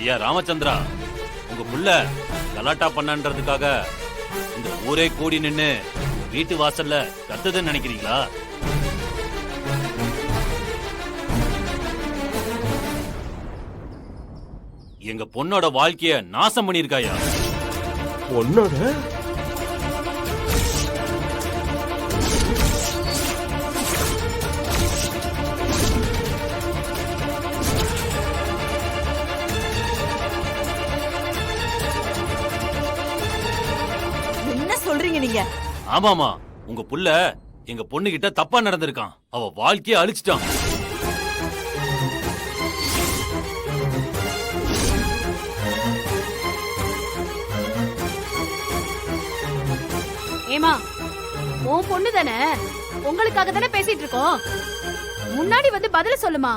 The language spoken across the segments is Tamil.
ஐயா ராமச்சந்திரா, உங்க புள்ள கலாட்டா பண்ணன்றதுக்காக இந்த ஊரே கூடி நின்னு வீட்டு வாசல்ல கத்துதுன்னு நினைக்கிறீங்களா? எங்க பொண்ணோட வாழ்க்கைய நாசம் பண்ணிருக்காயா? பொண்ணோட என்ன சொல்றீங்க நீங்க? ஆமாமா, உங்க புள்ள எங்க பொண்ணு கிட்ட தப்பா நடந்திருக்கான். அவ வாழ்க்கைய அழிச்சிட்டான். ஏமா, உன் பொண்ணு தானே, உங்களுக்காக தானே பேசிட்டு இருக்கோம். முன்னாடி வந்து பதில சொல்லுமா.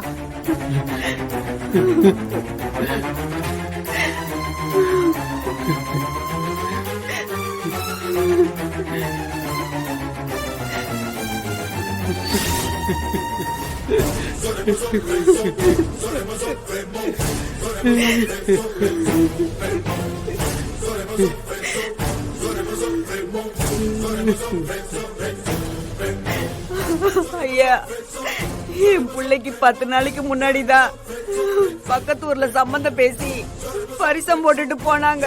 ஐயா, என் பிள்ளைக்கு 10 நாளைக்கு முன்னாடிதான் பக்கத்து ஊர்ல சம்பந்தம் பேசி பரிசம் போட்டுட்டு போனாங்க.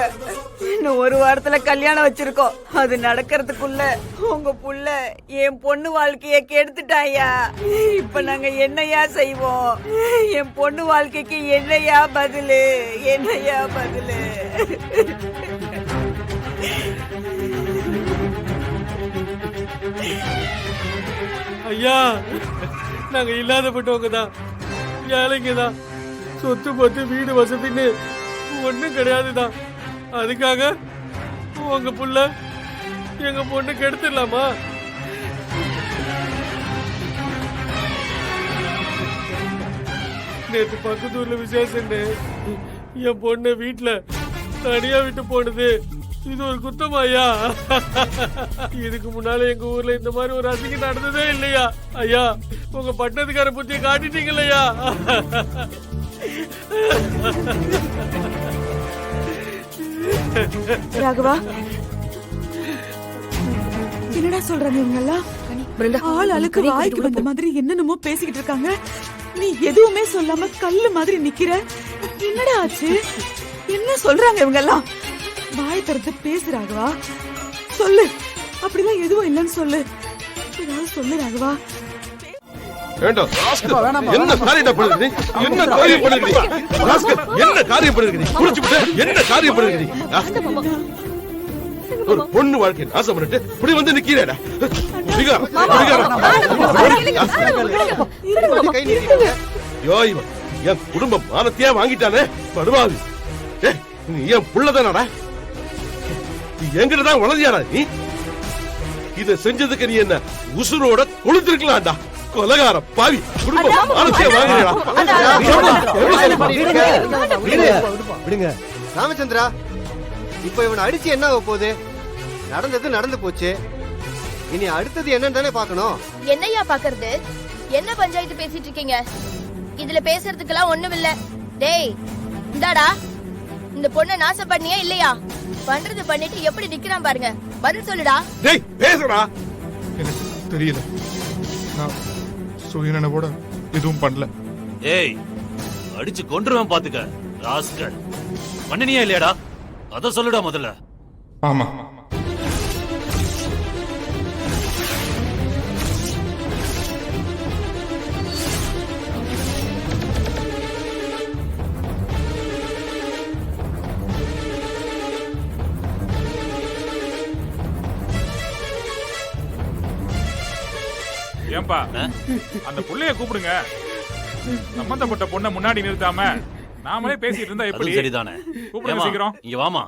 இன்னும் 1 வாரத்துல கல்யாணம் வச்சிருக்கோம். அது நடக்கிறதுக்குள்ள உங்க புள்ள என் பொண்ணு வாழ்க்கைய கெடுத்துட்டாயா. இப்ப நாங்க என்னையா செய்வோம்? என் பொண்ணு வாழ்க்கைக்கு என்னையா பதிலு? என்னையா பதிலு? ஐயா, நாங்க இல்லாதப்பட்டவங்க தான், ஏழைங்க தான். சொத்து பத்து வீடு வசதின்னு ஒண்ணும் கிடையாதுதான். அதுக்காக உங்க புள்ள எங்க பொண்ணு கெடுத்துடலாமா? நேற்று பக்கத்தூர்ல விசேஷம், என் பொண்ணு வீட்டுல தனியா விட்டு போனது இது ஒரு குத்தமா ஐயா? இதுக்கு முன்னால எங்க ஊர்ல இந்த மாதிரி ஒரு அசிங்கம் நடந்ததே இல்லையா ஐயா? உங்க பட்டணத்துக்கார புத்திய காட்டிட்டீங்க இல்லையா? ராகவா, என்னடா சொல்றாங்க இவங்க எல்லாம்? ஆள் அழுக்கு வாய்க்கு வந்த மாதிரி என்னென்னமோ பேசிக்கிட்டு இருக்காங்க. நீ எதுவுமே சொல்லாம கல்லு மாதிரி நிக்கிற. என்னடா ஆச்சு? என்ன சொல்றாங்க இவங்க எல்லாம்? வாய் திறந்து பேசு ராகவா. சொல்லு, அப்படிலாம் எதுவும் இல்லைன்னு சொல்லு. ஏதாவது சொல்லு ராகவா. என்ன காரியம் பண்ணுறீங்க? என்ன காரியம் பண்ணுறீங்க? என்ன காரியம் பண்ணுறீங்க? குடிச்சுட்டு என்ன காரியம் பண்ணுறீங்க? ஒரு பொண்ணு வாழ்க்கை நாசம் பண்ணிட்டு இப்படி வந்து நிக்கிறேடா. என் குடும்ப மானத்தையே வாங்கிட்டானே படுவாவி. என் புள்ளதானடா, எங்கிட்டதான் வளர்ந்தியாடா நீ? இத செஞ்சதுக்கு நீ என்ன உசுரோட கொளுத்திருக்கலாம்டா. கொலகார பாவி, குடும்ப மானத்தையே வாங்கிடா. விடுங்க ராமச்சந்திரா, இப்ப இவனை அடிச்சு என்ன ஆக போகுது? நடந்தது நடந்து போச்சு. இனி அடுத்தது என்னன்னு தானே பாக்கணும். என்னையா பாக்குறது? என்ன பஞ்சாயத்து பேசிட்டு இருக்கீங்க? இதுல பேசுறதுக்கெல்லாம் ஒண்ணும் இல்ல. டேய் இந்தாடா, இந்த பொண்ணை நாசம் பண்ணியா இல்லையா? பண்றது பண்ணிட்டு எப்படி நிக்கிறான் பாருங்க. பதில் சொல்லுடா. டேய் பேசுடா. எனக்கு தெரியல, நான் சுயநனவோட எதுவும் பண்ணல. ஏய், அடிச்சு கொன்றுவேன் பாத்துக்க ராஸ்கல். பண்ணினியா இல்லையாடா? அத சொல்லுடா முதல்ல. ஆமா, ஏன்பா அந்த புள்ளைய கூப்பிடுங்க. சம்பந்தப்பட்ட பொண்ணை முன்னாடி நிறுத்தாம நாமளே பேசிட்டு இருந்தா எப்படி? சரிதானே? கூப்பிடுங்க சீக்கிரம். இங்க வாமா.